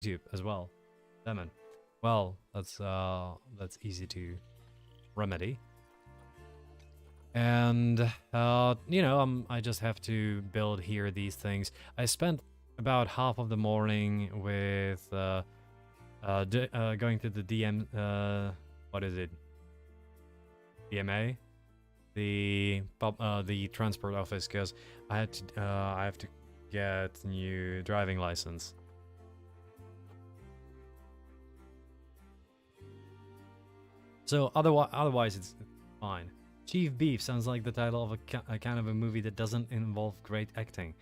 YouTube as well. Damn it. Well, that's easy to remedy. And you know, I just have to build here these things. I spent about half of the morning with going to the what is it? DMA, the transport office, because I have to get new driving license. So otherwise it's fine. Chief Beef sounds like the title of a kind of a movie that doesn't involve great acting.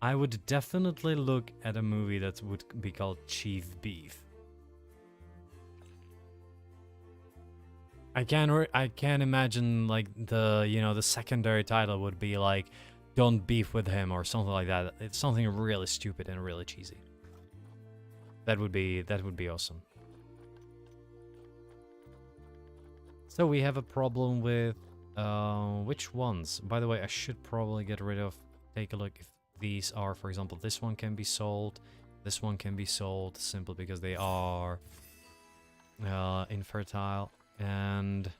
I would definitely look at a movie that would be called Chief Beef. I can imagine like the secondary title would be like Don't Beef with Him or something like that. It's something really stupid and really cheesy. That would be awesome. So we have a problem with which ones? By the way, I should probably get rid of, take a look if these are, for example, this one can be sold, this one can be sold simply because they are infertile. And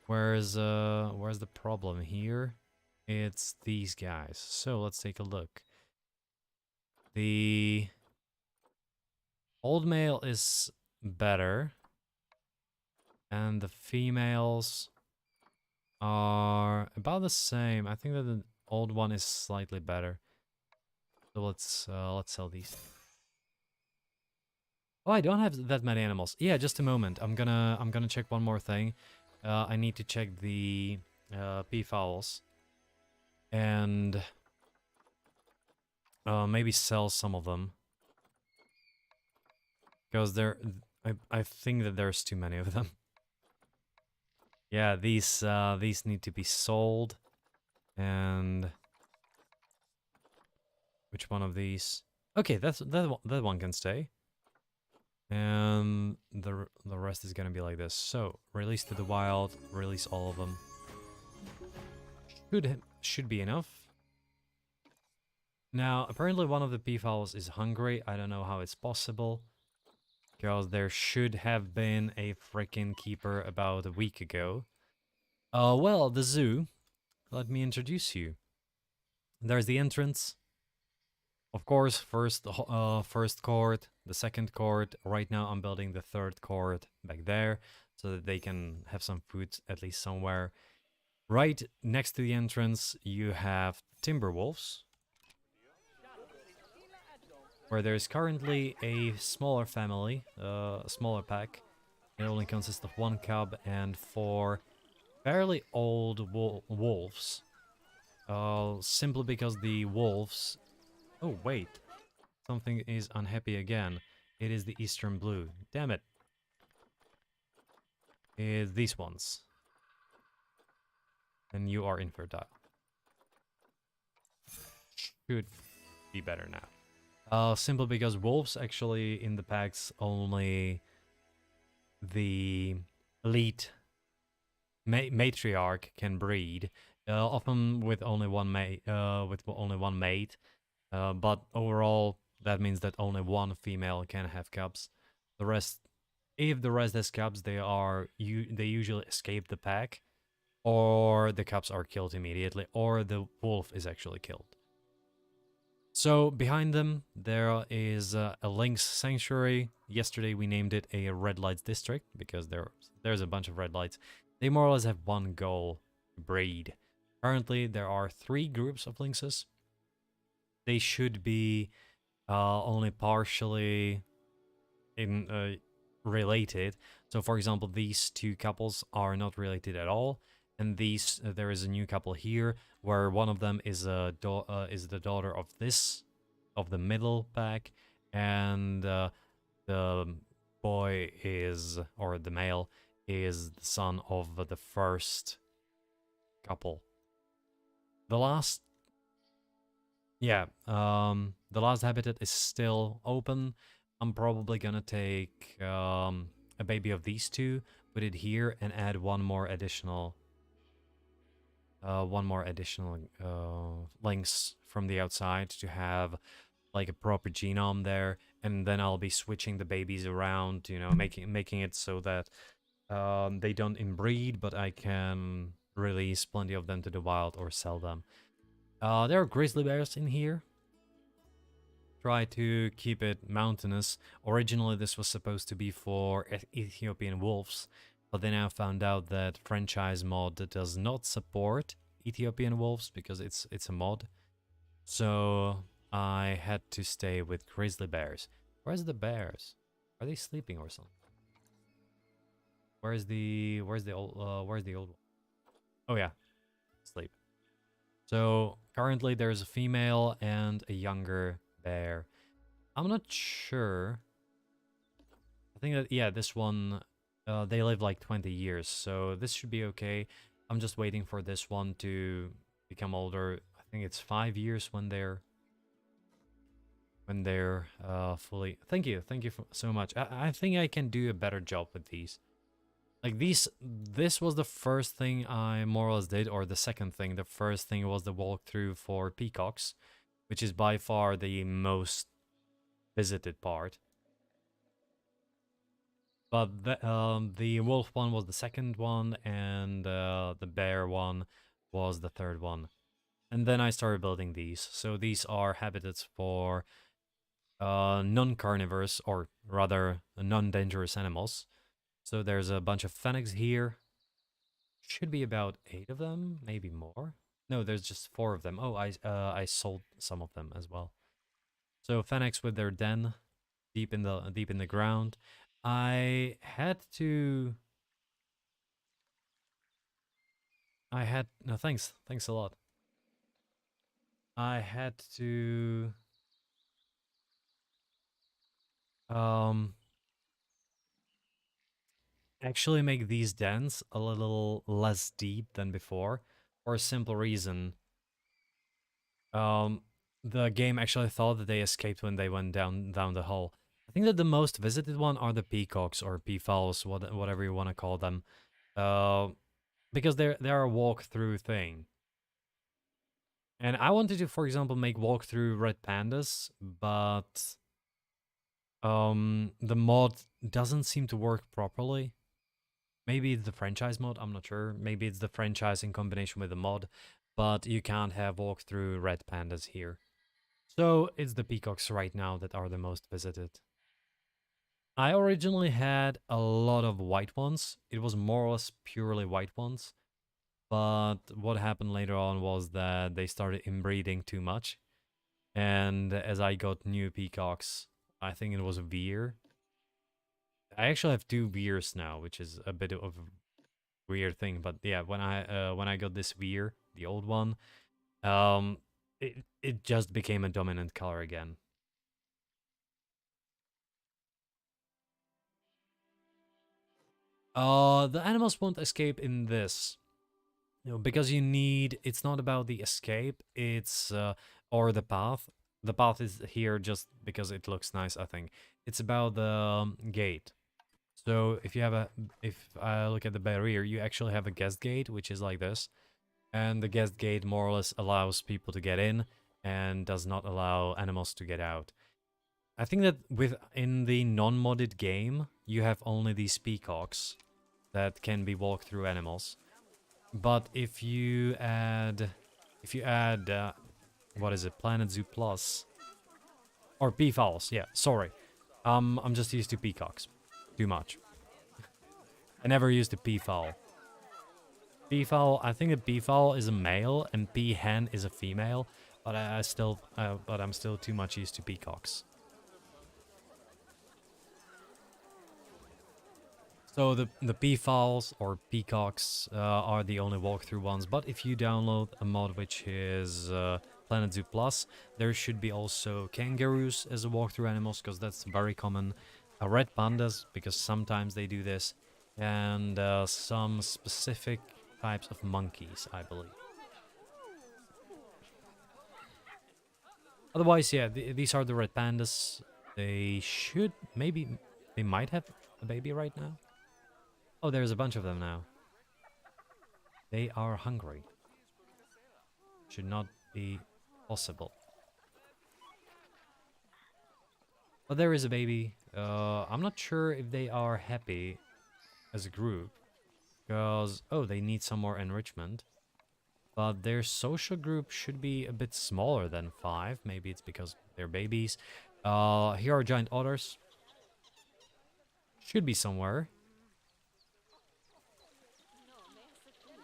where's the problem here? It's these guys. So let's take a look. The old male is better, and the females are about the same. I think that the old one is slightly better. So let's sell these. Oh, I don't have that many animals. Yeah, just a moment. I'm gonna check one more thing. I need to check the peafowls and maybe sell some of them, because I think that there's too many of them. Yeah, these need to be sold. And which one of these? Okay, that one can stay. And the rest is gonna be like this. So release to the wild, release all of them. Should be enough. Now apparently one of the peafowls is hungry. I don't know how it's possible, because there should have been a freaking keeper about a week ago. Well, the zoo. Let me introduce you. There's the entrance. Of course, first court, the second court. Right now I'm building the third court back there, so that they can have some food at least somewhere. Right next to the entrance, you have timber wolves, where there's currently a smaller family, a smaller pack. It only consists of 1 cub and 4 fairly old wolves. Simply because the wolves... Oh, wait. Something is unhappy again. It is the Eastern Blue. Damn it. It's these ones. And you are infertile. Should be better now. Simply because wolves actually in the packs only the elite matriarch can breed, often with only one mate. But overall, that means that only one female can have cubs. The rest, if the rest has cubs, they usually escape the pack, or the cubs are killed immediately, or the wolf is actually killed. So behind them, there is a lynx sanctuary. Yesterday we named it a red lights district because there's a bunch of red lights. They more or less have one goal: breed. Currently, there are 3 groups of lynxes. They should be only partially related. So, for example, these 2 couples are not related at all, and there is a new couple here where one of them is the daughter of the middle pack, and the boy is, or the male is, the son of the first couple. The last habitat is still open. I'm probably gonna take a baby of these 2, put it here, and add one more additional links from the outside to have like a proper genome there. and then I'll be switching the babies around, you know, making it so that they don't inbreed, but I can release plenty of them to the wild or sell them. There are grizzly bears in here. Try to keep it mountainous. Originally, this was supposed to be for Ethiopian wolves, but then I found out that franchise mod does not support Ethiopian wolves because it's a mod. So I had to stay with grizzly bears. Where's the bears? Are they sleeping or something? Where's the old one? Oh yeah, sleep. So currently there's a female and a younger bear. I'm not sure. I think that, yeah, this one, they live like 20 years, so this should be okay. I'm just waiting for this one to become older. I think it's 5 years when they're fully. Thank you so much. I think I can do a better job with these. Like this was the first thing I more or less did, or the second thing. The first thing was the walkthrough for peacocks, which is by far the most visited part. But the wolf one was the second one, and the bear one was the third one. And then I started building these. So these are habitats for non-carnivores, or rather non-dangerous animals. So there's a bunch of fennecs here. Should be about 8 of them, maybe more. No, there's just 4 of them. Oh, I sold some of them as well. So fennecs with their den deep in the ground. I had to. I had no thanks a lot. I had to um actually make these dens a little less deep than before, for a simple reason. Um, the game actually thought that they escaped when they went down the hole. I think that the most visited one are the peacocks or peafowls, whatever you want to call them, uh, because they're a walk-through thing. And I wanted to, for example, make walk-through red pandas, but the mod doesn't seem to work properly. Maybe it's the franchise mod, I'm not sure. Maybe it's the franchise in combination with the mod, but you can't have walk-through red pandas here. So it's the peacocks right now that are the most visited. I originally had a lot of white ones. It was more or less purely white ones. But what happened later on was that they started inbreeding too much. And as I got new peacocks, I think it was a veer. I actually have 2 veers now, which is a bit of a weird thing. But yeah, when I got this veer, the old one, um, it just became a dominant color again. The animals won't escape in this. You know, because it's not about the escape, it's or the path. The path is here just because it looks nice, I think. It's about the gate. So if I look at the barrier, you actually have a guest gate, which is like this. And the guest gate more or less allows people to get in and does not allow animals to get out. I think that in the non-modded game, you have only these peacocks that can be walk-through animals. But if you add, what is it, Planet Zoo Plus, or peafowls, yeah, sorry. I'm just used to peacocks, too much. I never used a peafowl. Peafowl, I think a peafowl is a male and peahen is a female, but I'm still too much used to peacocks. So the peafowls or peacocks are the only walkthrough ones, but if you download a mod which is Planet Zoo Plus, there should be also kangaroos as a walkthrough animals, because that's very common. Red pandas, because sometimes they do this, and some specific types of monkeys, I believe. Otherwise, yeah, these are the red pandas. They might have a baby right now. Oh, there's a bunch of them now. They are hungry. Should not be possible. But there is a baby. I'm not sure if they are happy as a group. Because, oh, they need some more enrichment. But their social group should be a bit smaller than 5. Maybe it's because they're babies. Here are giant otters. Should be somewhere.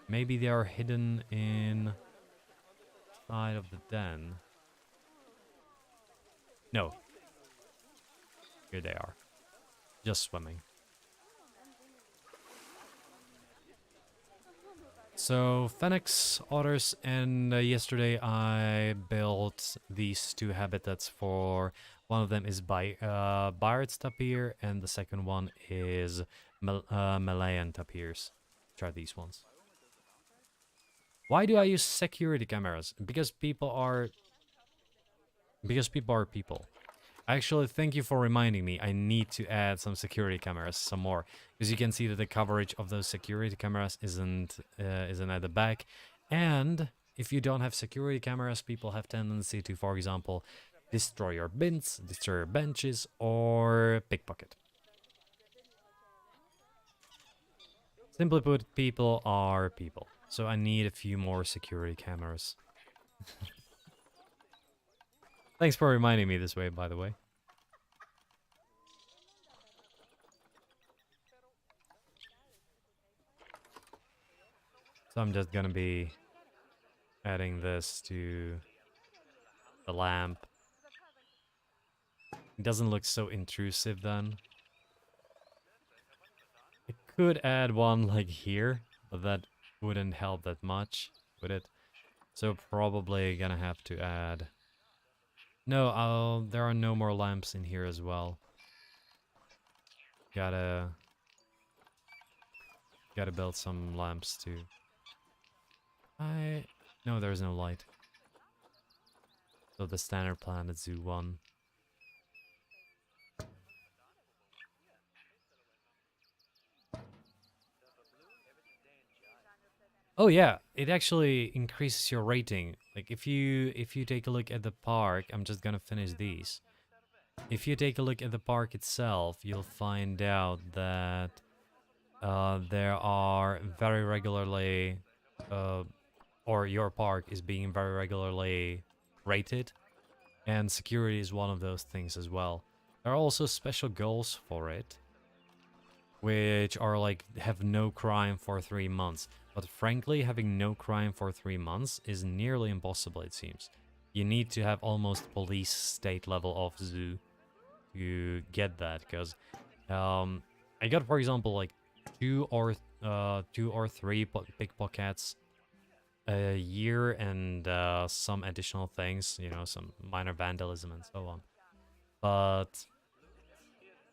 Maybe they are hidden inside of the den. No. Here they are. Just swimming. So, Phoenix, otters, and yesterday I built these 2 habitats for... One of them is Bayard's tapir, and the second one is Malayan tapirs. Try these ones. Why do I use security cameras? Because people are... Because people are people. Actually, thank you for reminding me. I need to add some security cameras, some more, because you can see that the coverage of those security cameras isn't at the back. And if you don't have security cameras, people have tendency to, for example, destroy your bins, destroy your benches, or pickpocket. Simply put, people are people. So I need a few more security cameras. Thanks for reminding me this way, by the way. So I'm just gonna be adding this to the lamp. It doesn't look so intrusive then. I could add one like here, but that wouldn't help that much, would it? So probably gonna have to add... No, there are no more lamps in here as well. Gotta build some lamps too. No, there's no light. So the standard Planet Zoo one. Oh yeah, it actually increases your rating. Like if you take a look at the park, I'm just gonna finish these. If you take a look at the park itself, you'll find out that there are very regularly, or your park is being very regularly rated, and security is one of those things as well. There are also special goals for it, which are like have no crime for 3 months. But frankly, having no crime for 3 months is nearly impossible, it seems. You need to have almost police state level of zoo to get that, because I got, for example, like two or three pickpockets a year, and some additional things, you know, some minor vandalism and so on. But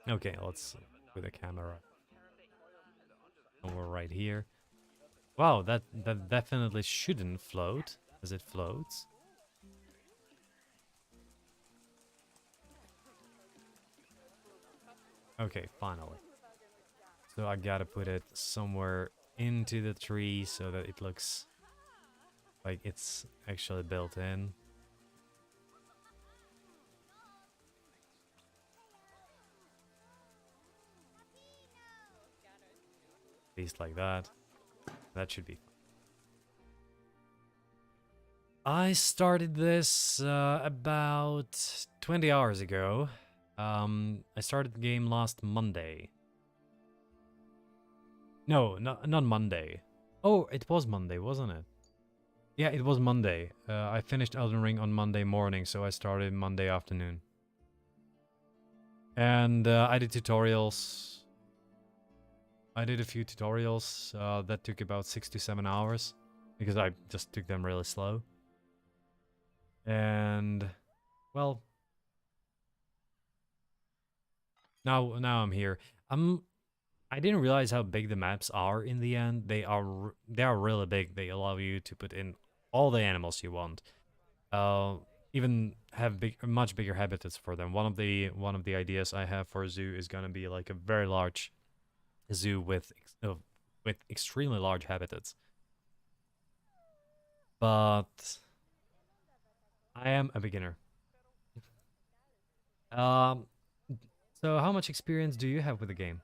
okay, let's put the camera somewhere right here. Wow, that definitely shouldn't float, as it floats. Okay, finally. So I gotta put it somewhere into the tree so that it looks like it's actually built in. At least like that. That should be fine. I started this about 20 hours ago. I started the game last Monday. No, not Monday. Oh, it was Monday, wasn't it? Yeah, it was Monday. I finished Elden Ring on Monday morning, so I started Monday afternoon. And I did tutorials. I did a few tutorials that took about 6 to 7 hours, because I just took them really slow. And, well, now I'm here. I didn't realize how big the maps are in the end. They are really big. They allow you to put in all the animals you want. Even have much bigger habitats for them. One of the ideas I have for a zoo is gonna be like a very large zoo with extremely large habitats. But I am a beginner. So how much experience do you have with the game?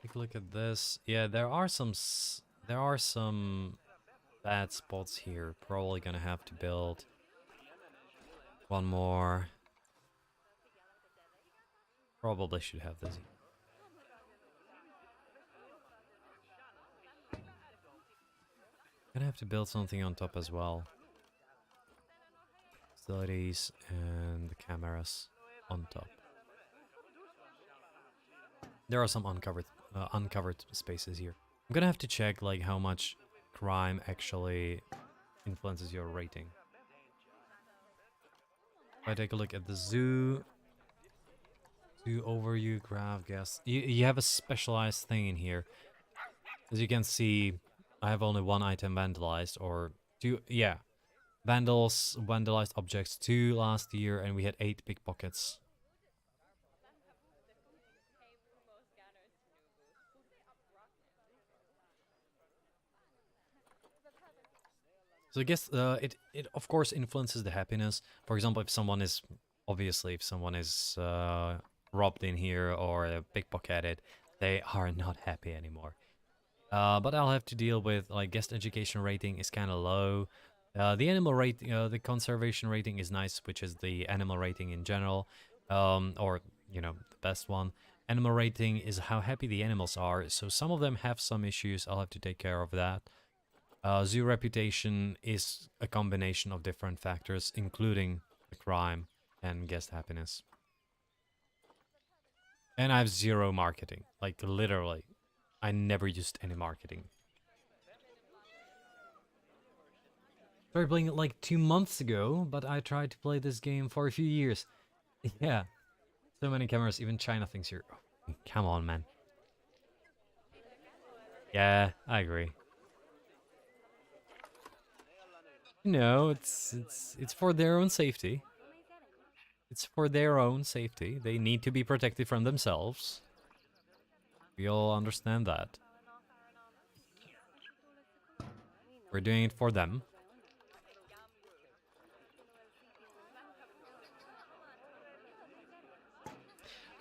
Take a look at this. Yeah, there are some bad spots here. Probably gonna have to build one more. Probably should have this. Gonna have to build something on top as well. Facilities and the cameras on top. There are some uncovered spaces here. I'm gonna have to check like how much crime actually influences your rating. If I take a look at the zoo overview graph, guess you have a specialized thing in here. As you can see, I have only one item vandalized, or two. Yeah, vandalized objects 2 last year, and we had 8 pickpockets. So I guess it of course influences the happiness. For example, if someone is robbed in here or pickpocketed, they are not happy anymore. But I'll have to deal with like guest education rating is kind of low. The animal rating, the conservation rating is nice, which is the animal rating in general, or the best one. Animal rating is how happy the animals are. So some of them have some issues. I'll have to take care of that. Zoo reputation is a combination of different factors, including the crime and guest happiness. And I have 0 marketing, like literally. I never used any marketing. Started playing it like 2 months ago, but I tried to play this game for a few years. Yeah, so many cameras, even China thinks you're... Oh, come on, man. Yeah, I agree. No, it's for their own safety. It's for their own safety. They need to be protected from themselves. We all understand that. We're doing it for them.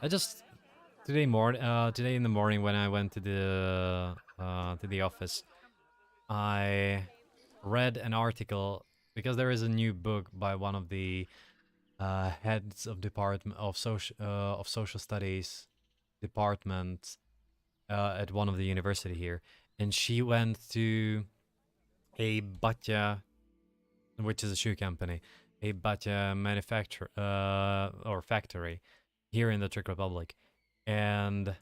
I just today in the morning when I went to the office, I read an article because there is a new book by one of the heads of department of social studies department at one of the university here, and she went to a Batya, which is a shoe company, a Batya manufacturer or factory here in the Czech Republic, and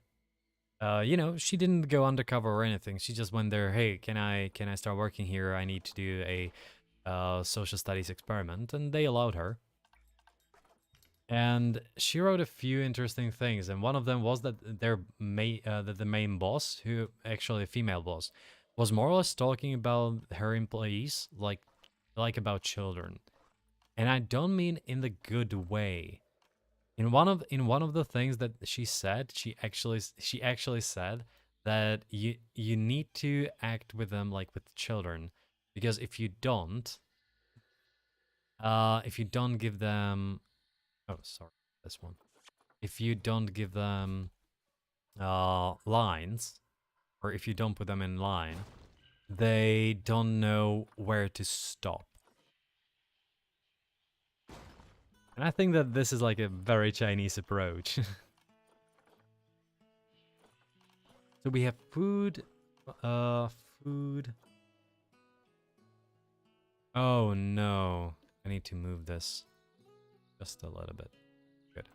she didn't go undercover or anything. She just went there. Hey, can I start working here? I need to do a social studies experiment, and they allowed her. And she wrote a few interesting things, and one of them was that that the main boss, who actually a female boss, was more or less talking about her employees like about children. And I don't mean in the good way. In one of the things that she said, she actually said that you need to act with them like with children, because if you don't give them, oh sorry, this one, if you don't give them lines, or if you don't put them in line, they don't know where to stop. And I think that this is like a very Chinese approach. So we have food. Food. Oh no. I need to move this just a little bit. Good.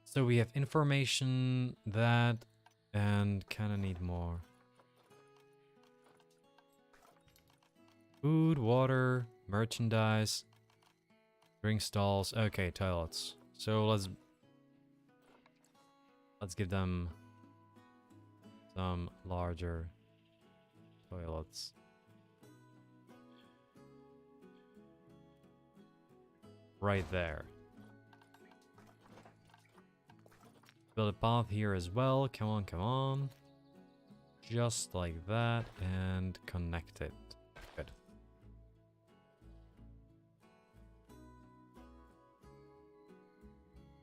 So we have information, that, and kind of need more. Food, water, merchandise, drink stalls. Okay, toilets. So let's give them some larger toilets. Right there. Build a path here as well. Come on, come on. Just like that, and connect it. Good.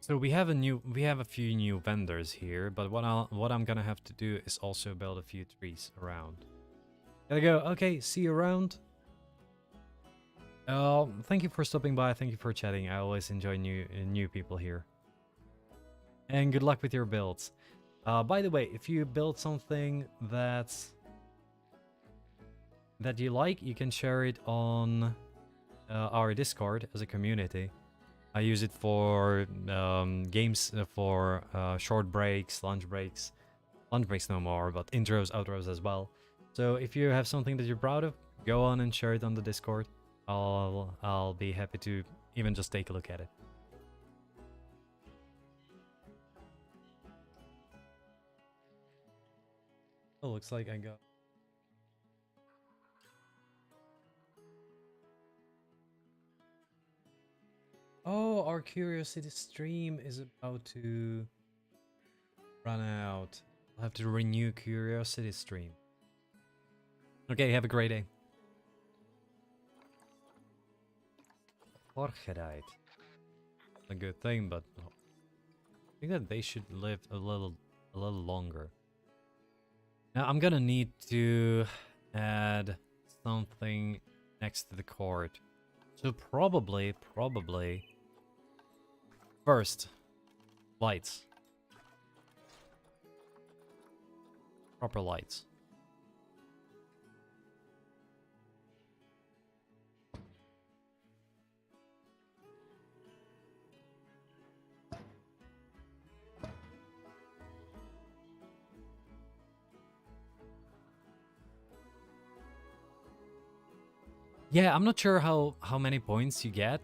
So we have a few new vendors here, but what I'm gonna have to do is also build a few trees around. Gotta go. Okay, see you around. Thank you for stopping by. Thank you for chatting. I always enjoy new people here. And good luck with your builds. By the way, if you build something that you like, you can share it on our Discord as a community. I use it for games, for short breaks, lunch breaks. Lunch breaks no more, but intros, outros as well. So if you have something that you're proud of, go on and share it on the Discord. I'll be happy to even just take a look at it. Oh, looks like I got... Oh, our Curiosity stream is about to run out. I'll have to renew Curiosity stream. Okay, have a great day. Orchidite. A good thing, but I think that they should live a little longer. Now I'm gonna need to add something next to the court. So probably first, lights. Proper lights. Yeah, I'm not sure how many points you get.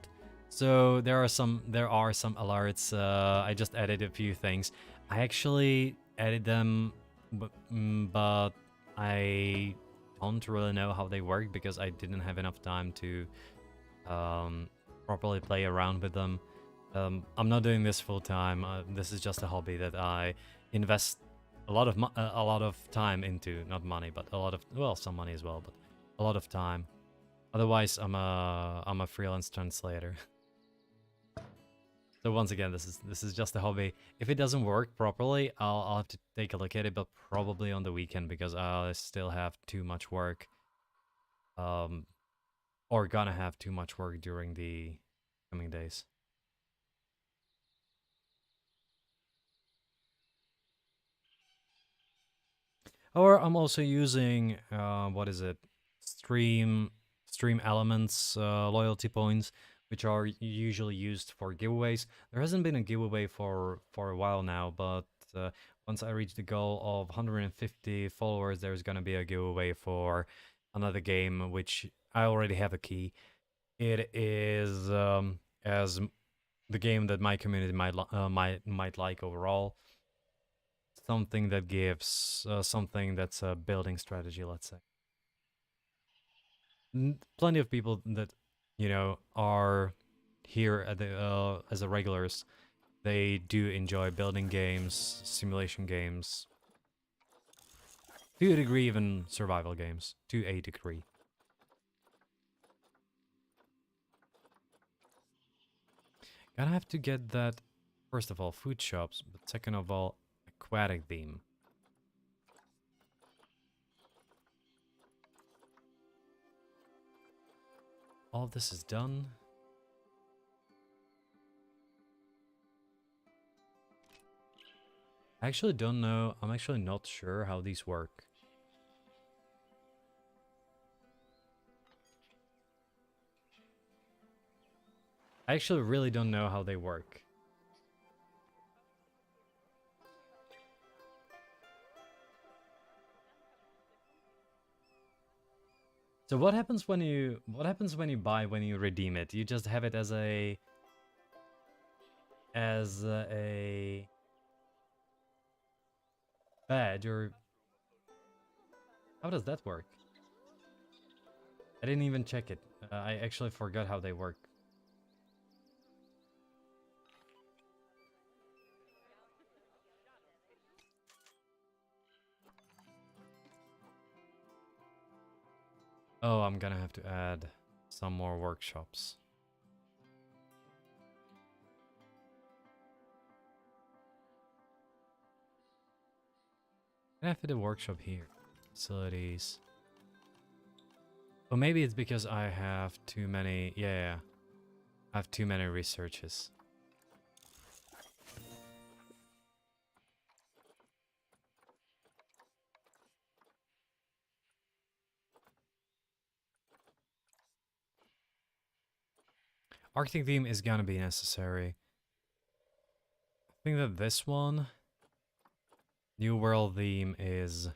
So there are some alerts. I just added a few things. I actually added them, but I don't really know how they work because I didn't have enough time to properly play around with them. I'm not doing this full time. This is just a hobby that I invest a lot of time into. Not money, but a lot of, well, some money as well, but a lot of time. Otherwise, I'm a freelance translator. So once again, this is just a hobby. If it doesn't work properly, I'll have to take a look at it, but probably on the weekend because I still have too much work. Or gonna have too much work during the coming days. Or I'm also using what is it? Stream elements loyalty points, which are usually used for giveaways. There hasn't been a giveaway for a while now, but once I reach the goal of 150 followers, there's gonna be a giveaway for another game, which I already have a key. It is as the game that my community might like overall. Something that gives something that's a building strategy, let's say. Plenty of people that, you know, are here at the as a regulars. They do enjoy building games, simulation games, to a degree, even survival games, to a degree. Gonna have to get that, first of all, food shops, but second of all, aquatic theme. All of this is done. I actually don't know. I'm actually not sure how these work. I actually really don't know how they work. So what happens when you buy, when you redeem it? You just have it as a badge, or how does that work? I didn't even check it. I actually forgot how they work. Oh, I'm gonna have to add some more workshops. Can I fit a workshop here? Facilities. Or maybe it's because I have too many. Yeah, yeah. I have too many researches. Arctic theme is gonna be necessary. I think that this one, New World theme, is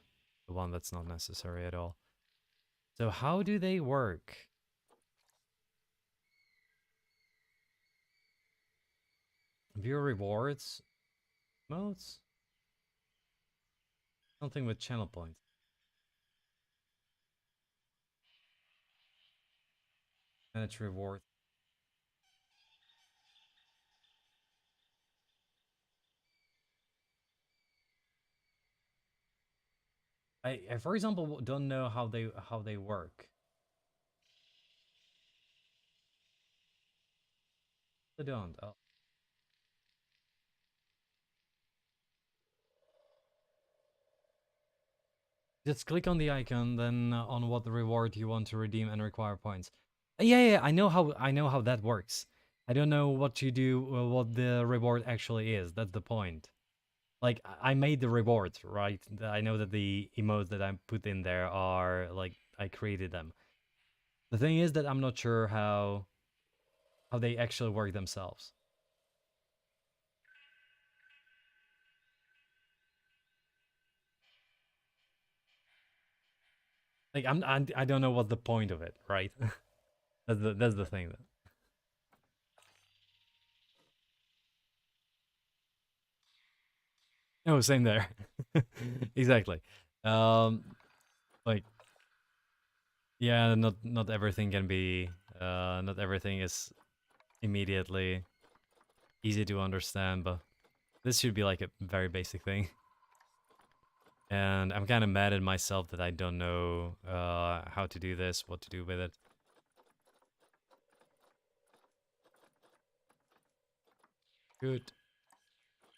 the one that's not necessary at all. So how do they work? View rewards? Modes? Something with channel points. Manage reward. I for example don't know how they work. They don't. Oh. Just click on the icon, then on what the reward you want to redeem and require points. Yeah, yeah, I know how that works. I don't know what you do, what the reward actually is. That's the point. Like I made the rewards, right? I know that the emotes that I put in there are like I created them. The thing is that I'm not sure how they actually work themselves. Like I don't know what's the point of it, right? that's the thing. Oh, same there. Exactly. Um, like yeah, not everything can be. Not everything is immediately easy to understand, but this should be like a very basic thing. And I'm kind of mad at myself that I don't know how to do this, what to do with it. Good.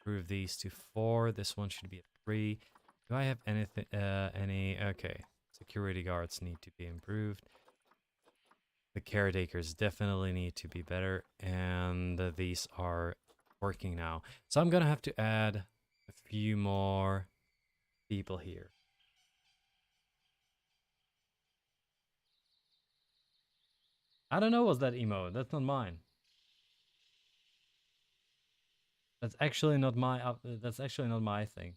Improve these to 4. This one should be at 3. Do I have anything? Any? Okay. Security guards need to be improved. The caretakers definitely need to be better, and these are working now. So I'm gonna have to add a few more people here. I don't know what's that emote. That's not mine. That's actually not my. That's actually not my thing.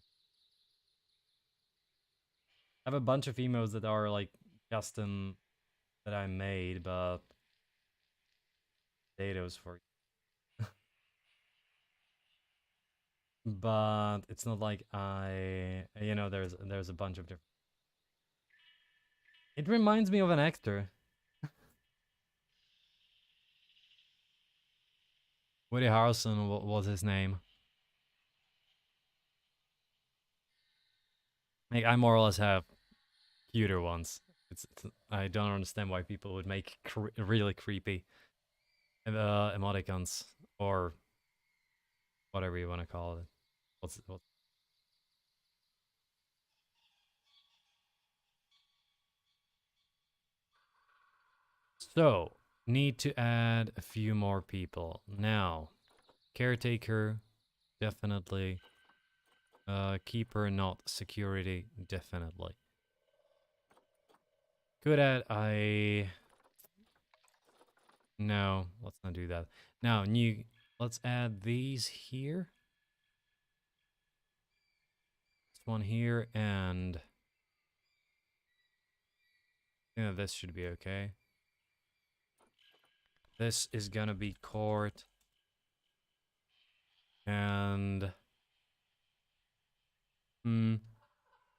I have a bunch of emotes that are like custom that I made, but potatoes for. But it's not like there's a bunch of different. It reminds me of an actor. Woody Harrelson was his name. Like I more or less have cuter ones. I don't understand why people would make really creepy emoticons or whatever you want to call it. What? So need to add a few more people now. Caretaker, definitely. Keeper, not security, definitely. Good at I. No, let's not do that. Now, new. Let's add these here. This one here, and yeah, this should be okay. This is gonna be court and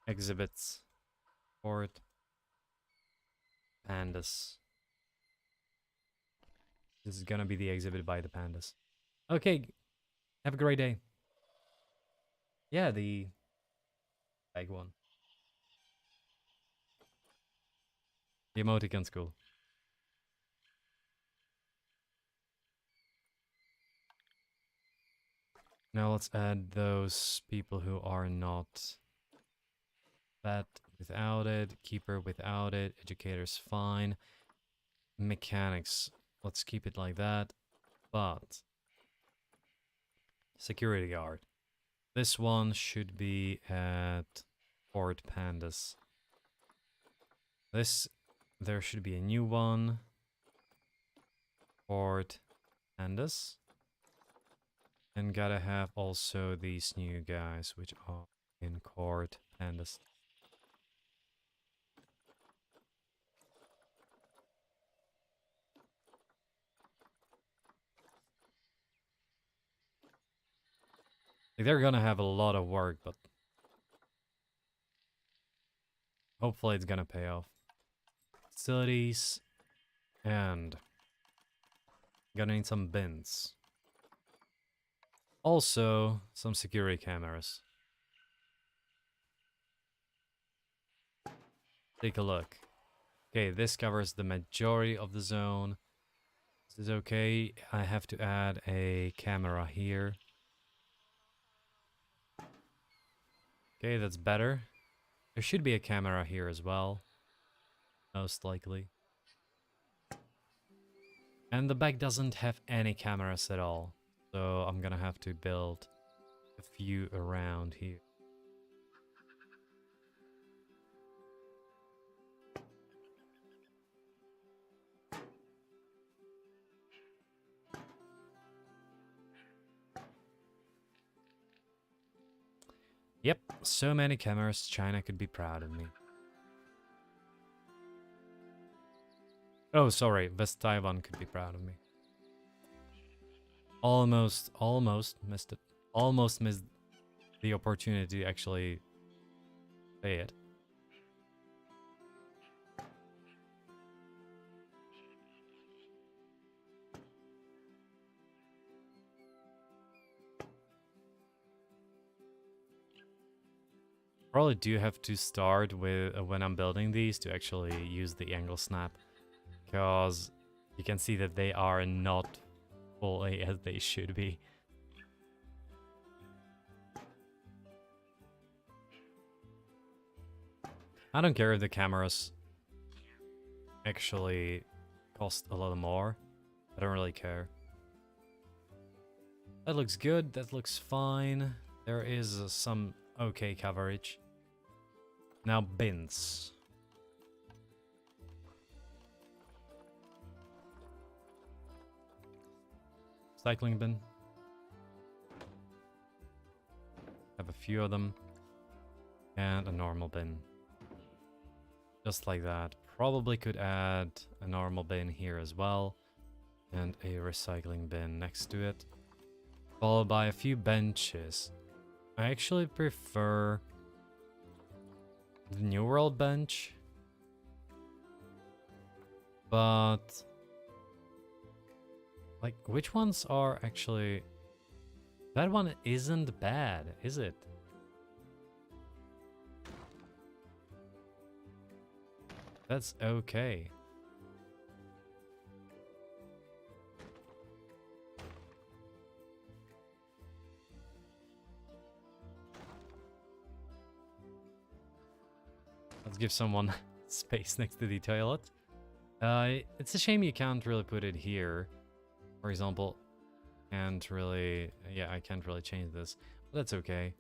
exhibits. Court pandas. This is gonna be the exhibit by the pandas. Okay, have a great day. Yeah, the big one. The emoticon's cool. Now let's add those people who are not vet without it, keeper without it, educator's fine. Mechanics, let's keep it like that. But security guard. This one should be at Fort Pandas. There should be a new one. Fort Pandas. And gotta have also these new guys, which are in Court Pandas. Like, they're gonna have a lot of work, but hopefully it's gonna pay off. Facilities. And gonna need some bins. Also, some security cameras. Take a look. Okay, this covers the majority of the zone. This is okay. I have to add a camera here. Okay, that's better. There should be a camera here as well. Most likely. And the back doesn't have any cameras at all. So I'm gonna have to build a few around here. Yep, so many cameras, China could be proud of me. Oh, sorry, West Taiwan could be proud of me. Almost missed it. Almost missed the opportunity to actually say it. Probably do have to start with when I'm building these to actually use the angle snap, because you can see that they are not fully as they should be. I don't care if the cameras actually cost a lot more. I don't really care. That looks good. That looks fine. There is some okay coverage. Now bins. Cycling bin. Have a few of them. And a normal bin. Just like that. Probably could add a normal bin here as well. And a recycling bin next to it. Followed by a few benches. I actually prefer the New World bench. But like, which ones are actually... That one isn't bad, is it? That's okay. Let's give someone space next to the toilet. It's a shame you can't really put it here. For example, can't really... Yeah, I can't really change this. But that's okay.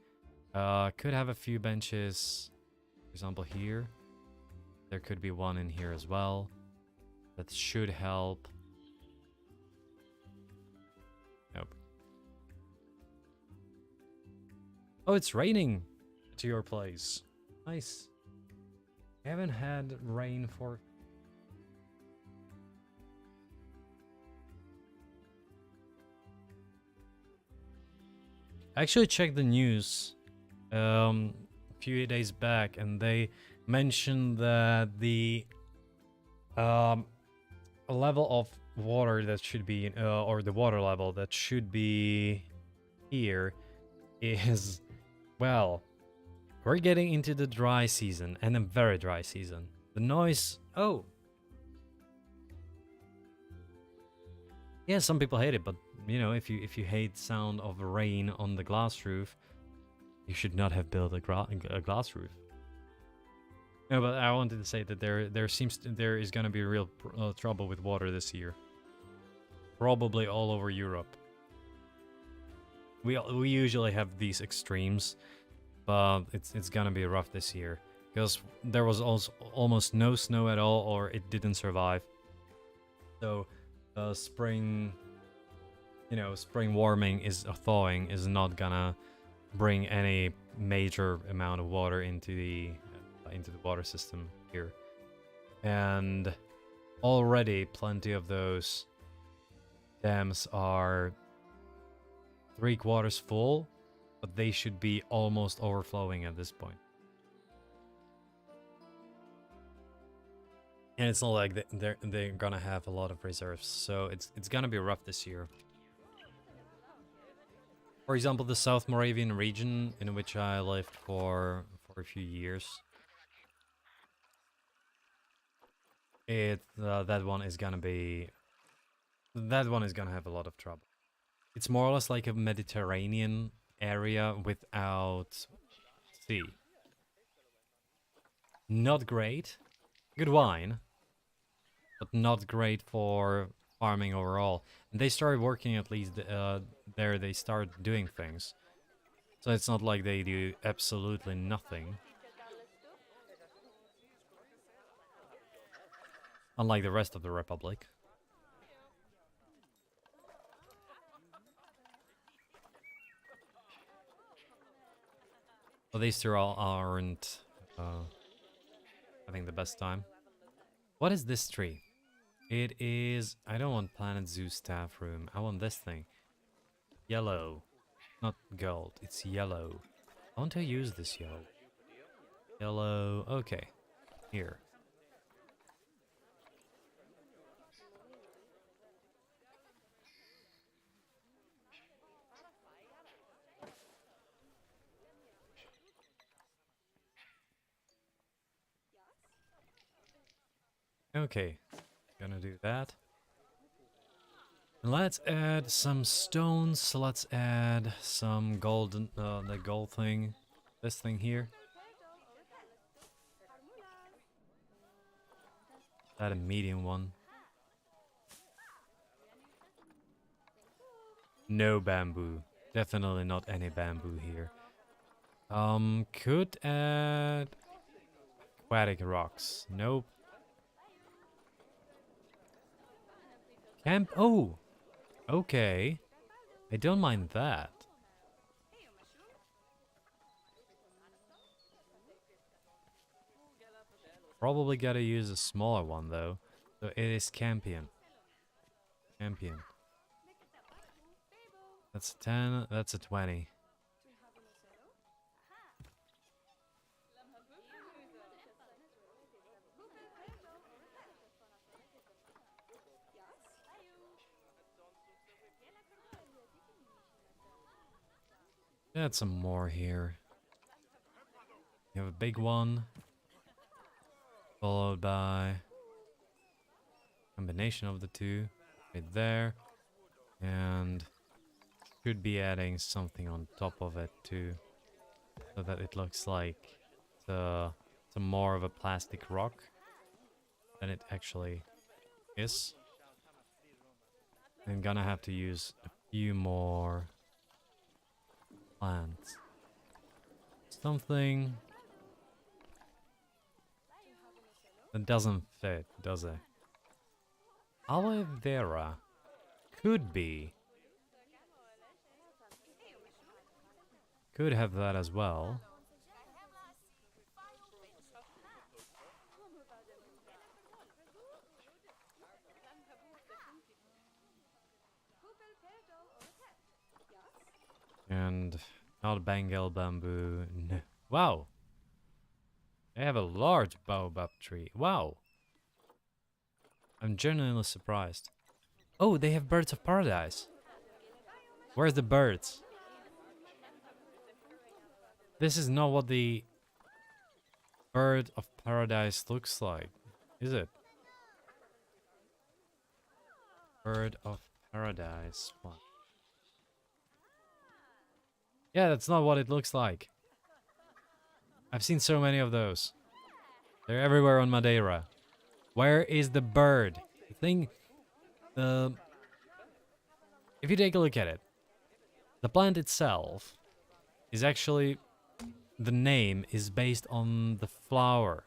Could have a few benches, for example, here. There could be one in here as well. That should help. Nope. Oh, it's raining to your place. Nice. I haven't had rain for... I actually checked the news a few days back, and they mentioned that the level of water that should be, or the water level that should be here is, well, we're getting into the dry season, and a very dry season. The noise... Oh, Yeah, some people hate it, but you know, if you hate sound of rain on the glass roof, you should not have built a glass roof. No, but I wanted to say that there is gonna be real trouble with water this year. Probably all over Europe. We usually have these extremes, but it's gonna be rough this year because there was also almost no snow at all, or it didn't survive. So, spring, spring warming is thawing is not gonna bring any major amount of water into the water system here, and already plenty of those dams are 3/4 full, but they should be almost overflowing at this point. And it's not like they're gonna have a lot of reserves, so it's gonna be rough this year. For example, the South Moravian region in which I lived for a few years, that one is gonna have a lot of trouble. It's more or less like a Mediterranean area without sea. Not great. Good wine, but not great for farming overall. And they started working at least there. They start doing things, so it's not like they do absolutely nothing. Unlike the rest of the Republic. Well, these two aren't having the best time. What is this tree? It is... I don't want Planet Zoo staff room. I want this thing. Yellow. Not gold. It's yellow. I want to use this yellow. Yellow. Okay. Here. Okay. Gonna do that. And let's add some stones. Let's add some golden... the gold thing. This thing here. Add a medium one. No bamboo. Definitely not any bamboo here. Could add aquatic rocks. Nope. Camp. Oh, okay. I don't mind that. Probably gotta use a smaller one though. So it is Campion. Campion. That's a 10. That's a 20. Add some more here. You have a big one, followed by combination of the two right there, and should be adding something on top of it too, so that it looks like some more of a plastic rock than it actually is. I'm gonna have to use a few more plants. Something that doesn't fit, does it? Aloe vera could be. Could have that as well. And not Bengal bamboo. No. Wow. They have a large baobab tree. Wow. I'm genuinely surprised. Oh, they have birds of paradise. Where's the birds? This is not what the bird of paradise looks like, is it? Bird of Paradise. What? Yeah, that's not what it looks like. I've seen so many of those. They're everywhere on Madeira. Where is the bird? The thing, the if you take a look at it, the plant itself is actually the name is based on the flower,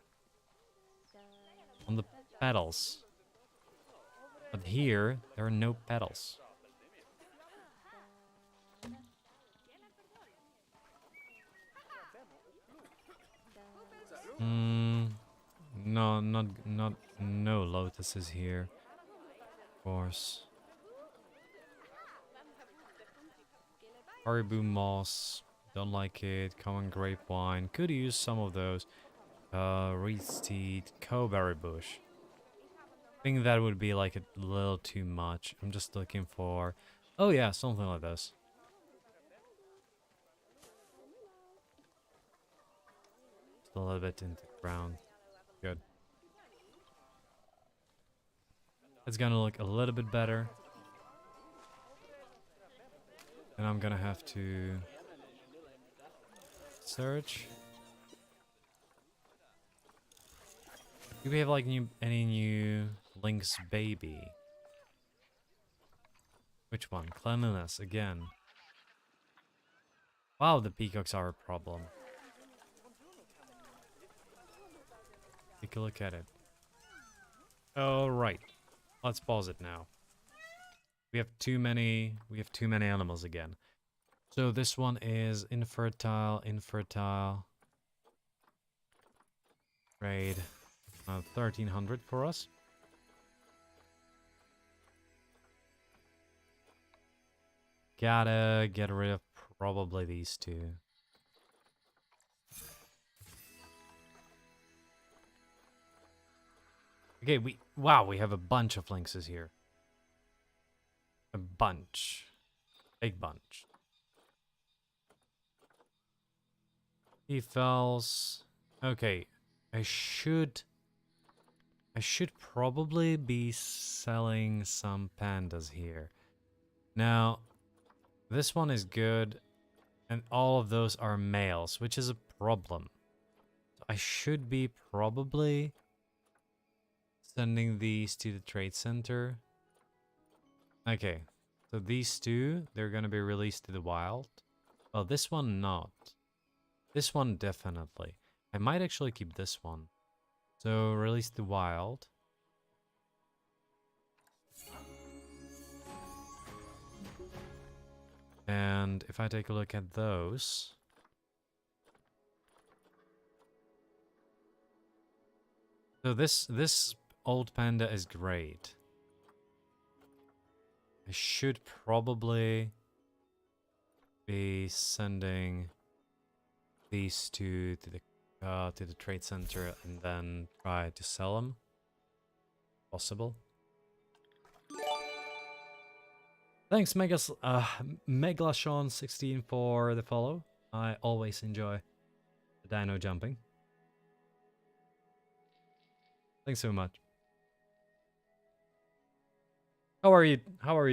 on the petals. But here there are no petals. Hmm. No, no lotuses here. Of course. Caribou moss. Don't like it. Common grapevine. Could use some of those. Reed's teeth. Cowberry bush. I think that would be like a little too much. I'm just looking for... Oh yeah, something like this. Just a little bit into the ground. Good. It's gonna look a little bit better. And I'm gonna have to... search. Do we have like any new Link's baby? Which one? Cleanliness again. Wow, the peacocks are a problem. Take a look at it. Alright. Let's pause it now. We have too many animals again. So this one is infertile. Trade 1300 for us. Gotta get rid of probably these two. Okay, we have a bunch of lynxes here. A bunch. Big bunch. He fells. Okay, I should probably be selling some pandas here. Now, this one is good, and all of those are males, which is a problem. So I should be probably sending these to the trade center. Okay, so these two, they're gonna be released to the wild. Well, this one not. This one definitely. I might actually keep this one. So release the wild. And if I take a look at those... So this old panda is great. I should probably be sending these two to the trade center and then try to sell them. Possible. Thanks, Megalashon16 for the follow. I always enjoy the dino jumping. Thanks so much. How are you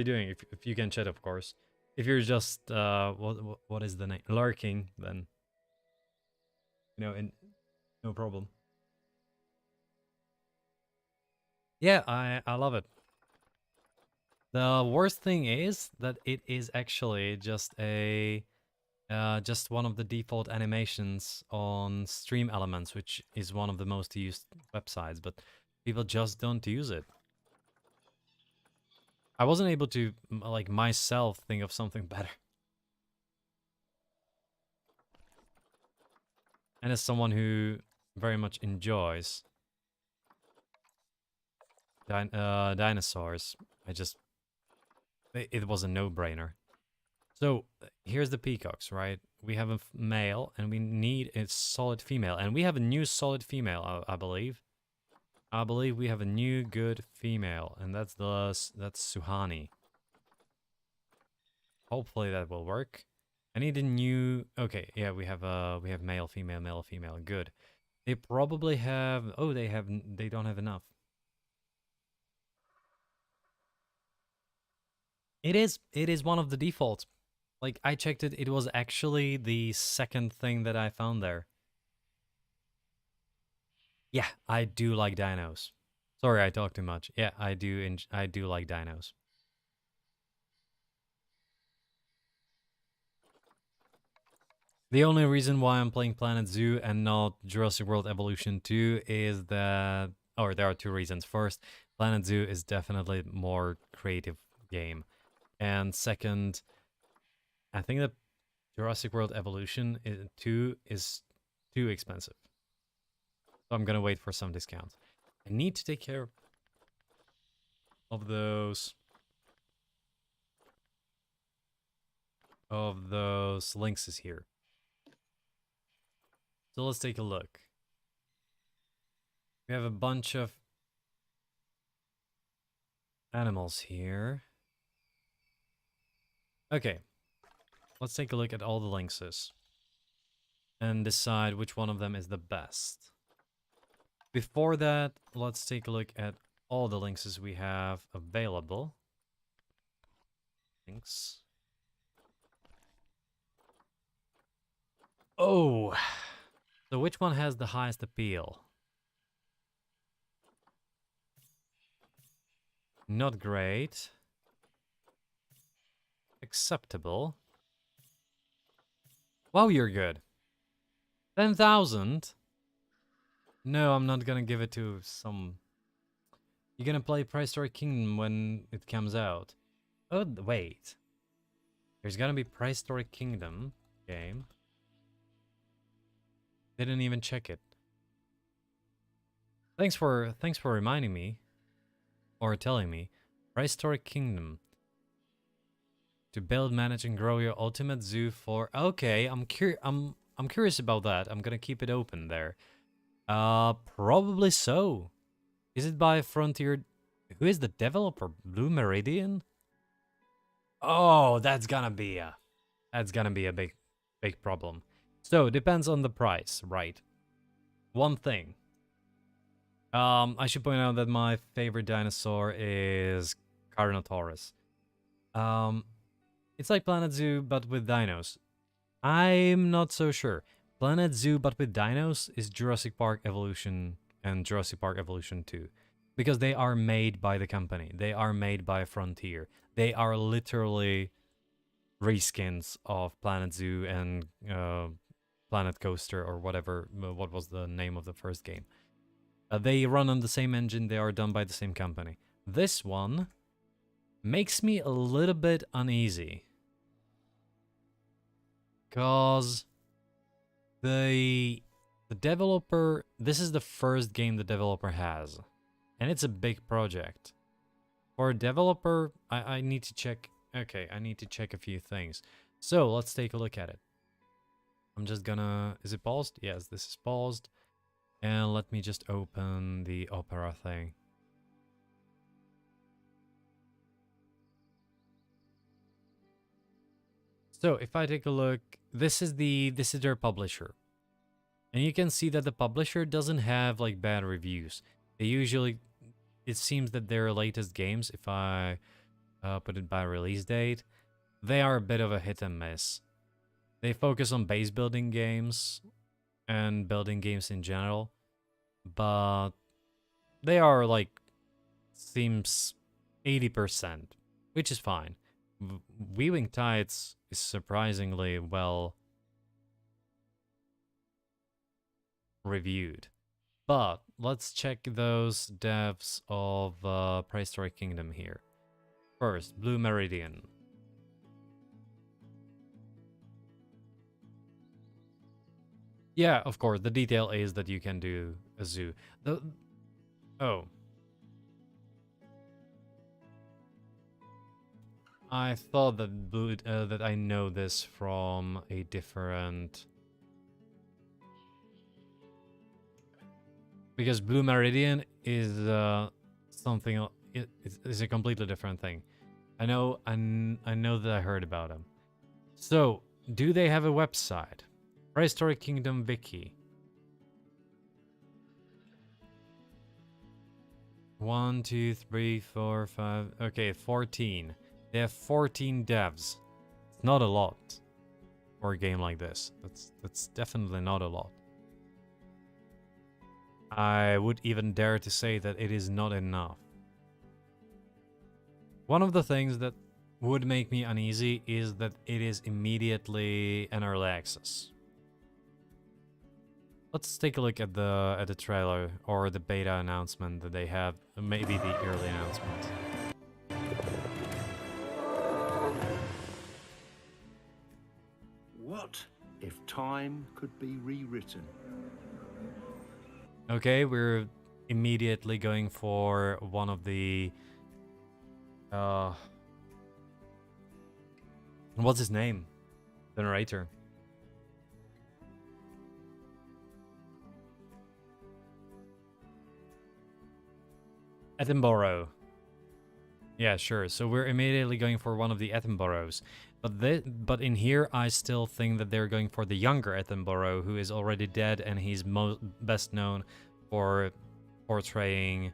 doing? If you can chat, of course. If you're just what is the name? Lurking, then you know, no problem. Yeah, I love it. The worst thing is that it is actually just a just one of the default animations on Stream Elements, which is one of the most used websites, but people just don't use it. I wasn't able to, like, myself think of something better. And as someone who very much enjoys dinosaurs, it was a no-brainer. So, here's the peacocks, right? We have a male, and we need a solid female. And we have a new solid female, I believe. I believe we have a new good female, and that's Suhani. Hopefully that will work. I need a new... Okay, yeah, we have male, female, good. They probably have... Oh, they don't have enough. It is one of the defaults. Like I checked it, it was actually the second thing that I found there. Yeah, I do like dinos. Sorry, I talk too much. Yeah, I do like dinos. The only reason why I'm playing Planet Zoo and not Jurassic World Evolution 2 is that, or there are two reasons. First, Planet Zoo is definitely more creative game. And second, I think that Jurassic World Evolution 2 is too expensive. So I'm gonna wait for some discounts. I need to take care of those lynxes here. So let's take a look. We have a bunch of animals here. Okay, let's take a look at all the lynxes and decide which one of them is the best. Before that, let's take a look at all the lynxes we have available. Lynx. Oh, so which one has the highest appeal? Not great. Acceptable. Wow, you're good. 10,000? No, I'm not gonna give it to some... You're gonna play Prehistoric Kingdom when it comes out. Oh, wait. There's gonna be Prehistoric Kingdom game. Didn't even check it. Thanks for reminding me. Or telling me. Prehistoric Kingdom. To build, manage, and grow your ultimate zoo for... Okay, I'm curious about that. I'm gonna keep it open there. Probably so. Is it by Frontier? Who is the developer? Blue Meridian? Oh, that's gonna be a big problem. So it depends on the price, right? One thing. I should point out that my favorite dinosaur is Carnotaurus. Um, it's like Planet Zoo but with dinos. I'm not so sure. Planet Zoo but with dinos is Jurassic Park Evolution and Jurassic Park Evolution 2. Because they are made by the company. They are made by Frontier. They are literally reskins of Planet Zoo and Planet Coaster or whatever. What was the name of the first game? They run on the same engine. They are done by the same company. This one makes me a little bit uneasy. Because the developer, this is the first game the developer has. And it's a big project. For a developer, I need to check. Okay, I need to check a few things. So let's take a look at it. I'm just gonna... Is it paused? Yes, this is paused. And let me just open the Opera thing. So if I take a look, this is their publisher. And you can see that the publisher doesn't have like bad reviews. They usually... It seems that their latest games, if I put it by release date, they are a bit of a hit and miss. They focus on base building games and building games in general, but they are like, seems 80%, which is fine. Weaving Tides is surprisingly well reviewed. But let's check those devs of Prehistoric Kingdom here. First, Blue Meridian. Yeah, of course, the detail is that you can do a zoo. Oh. I thought that that I know this from a different... Because Blue Meridian is something... It's a completely different thing. I know that I heard about them. So, do they have a website? Prehistoric Kingdom Wiki. 1, 2, 3, 4, 5... Okay, 14. They have 14 devs. It's not a lot for a game like this. That's definitely not a lot. I would even dare to say that it is not enough. One of the things that would make me uneasy is that it is immediately an early access. Let's take a look at the trailer or the beta announcement that they have, maybe the early announcement. What if time could be rewritten? Okay, we're immediately going for one of the what's his name? The narrator. Edinburgh. Yeah, sure. So we're immediately going for one of the Edinburghs. But in here, I still think that they're going for the younger Edinburgh, who is already dead, and he's best known for portraying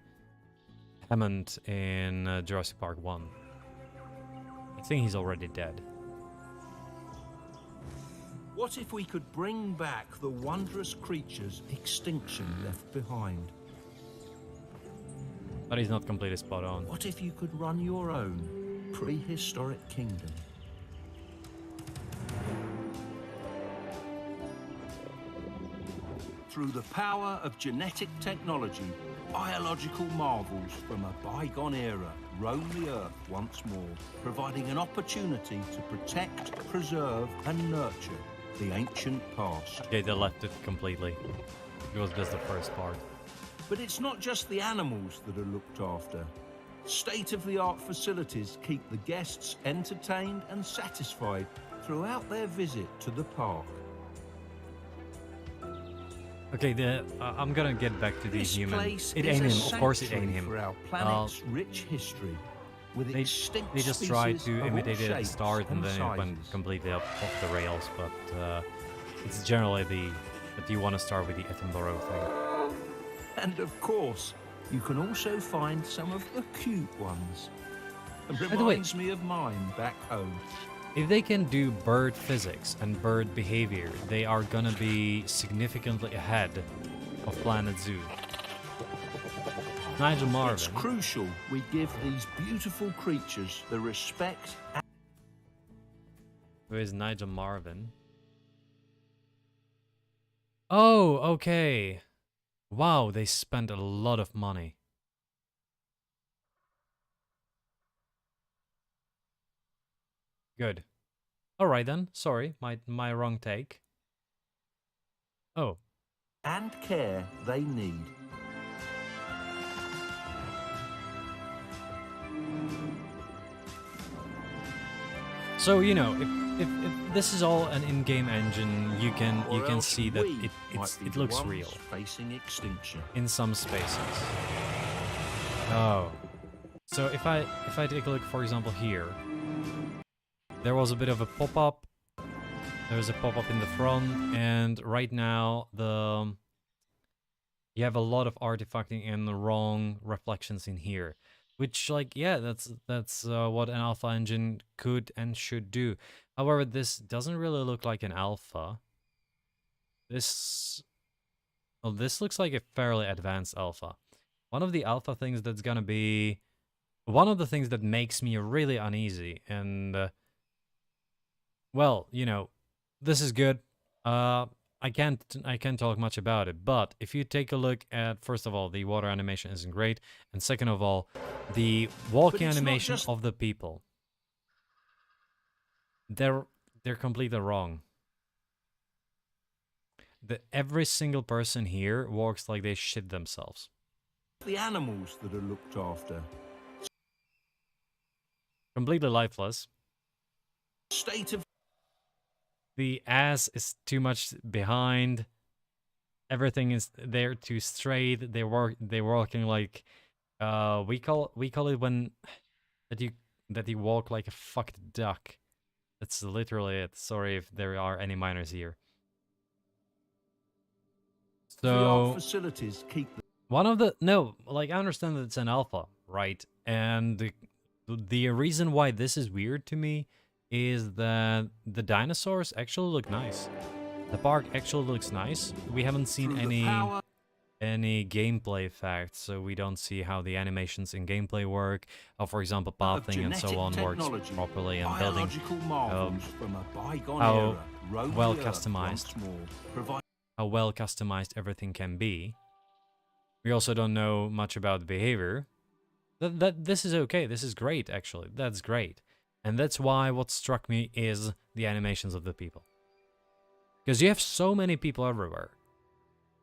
Hammond in Jurassic Park 1. I think he's already dead. What if we could bring back the wondrous creatures extinction left behind? But he's not completely spot on. What if you could run your own prehistoric kingdom? Through the power of genetic technology, biological marvels from a bygone era roam the Earth once more, providing an opportunity to protect, preserve, and nurture the ancient past. Okay, they left it completely. It was just the first part. But it's not just the animals that are looked after. State-of-the-art facilities keep the guests entertained and satisfied throughout their visit to the park. Okay, I'm gonna get back to the This human. place It is ain't a him. Of course, it ain't sanctuary him. for our planet's rich history, with They extinct just tried species to of all imitate it at the shapes start, and then it sizes. went completely off the rails. But it's generally that you want to start with the Edinburgh thing. And of course, you can also find some of the cute ones. It By the way, reminds me of mine back home. if they can do bird physics and bird behavior, they are gonna be significantly ahead of Planet Zoo. Nigel It's Marvin. crucial we give these beautiful creatures the respect. Who is Nigel Marvin? Oh, okay. Wow, they spent a lot of money. Good. Alright then, sorry, my wrong take. Oh. And care they need. So, you know, if this is all an in-game engine, you can see that it looks real Facing extinction. in some spaces. Oh. So if I take a look, for example, here, there was a bit of a pop-up. There's a pop-up in the front, and right now you have a lot of artifacting and the wrong reflections in here. Which, like, yeah, that's what an alpha engine could and should do. However, this doesn't really look like an alpha. This looks like a fairly advanced alpha. One of the alpha things that's gonna be... One of the things that makes me really uneasy, and... well, you know, this is good. I can't talk much about it, but if you take a look at, first of all, the water animation isn't great, and second of all, the walking animation of the people. They're completely wrong. Every single person here walks like they shit themselves. The animals that are looked after. Completely lifeless. State of The ass is too much behind. Everything is there too straight. They're walking like we call it when that you walk like a fucked duck. That's literally it. Sorry if there are any minors here. So facilities keep one of the I understand that it's an alpha, right? And The reason why this is weird to me is that the dinosaurs actually look nice. The park actually looks nice. We haven't seen Through the any power gameplay effects, so we don't see how the animations in gameplay work, how, for example, of pathing and so genetic on works technology, properly, and building biological marvels from a bygone how era roam well the earth customized. once more, providing how well customized everything can be. We also don't know much about the behavior. This is okay. This is great, actually. That's great. And that's why what struck me is the animations of the people. Because you have so many people everywhere.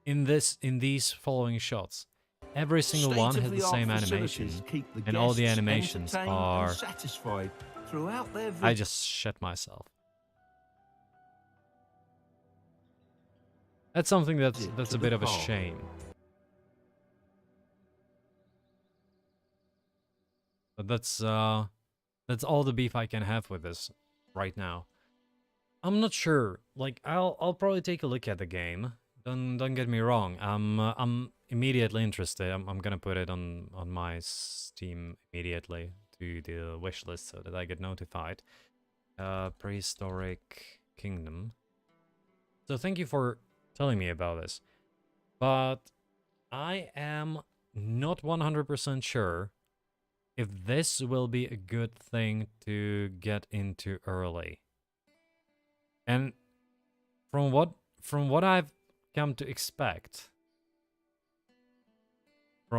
In these following shots. Every single one has the state-of-the-art same animation. facilities keep the And all the guests animations entertained are... and satisfied throughout their I visit. just shit myself. That's something that's To a the bit of a park. shame. But that's all the beef I can have with this right now. I'm not sure. Like, I'll probably take a look at the game. Don't get me wrong. I'm immediately interested. I'm gonna put it on my Steam immediately to the wish list so that I get notified. Prehistoric Kingdom. So thank you for telling me about this. But I am not 100% sure if this will be a good thing to get into early. And from what I've come to expect,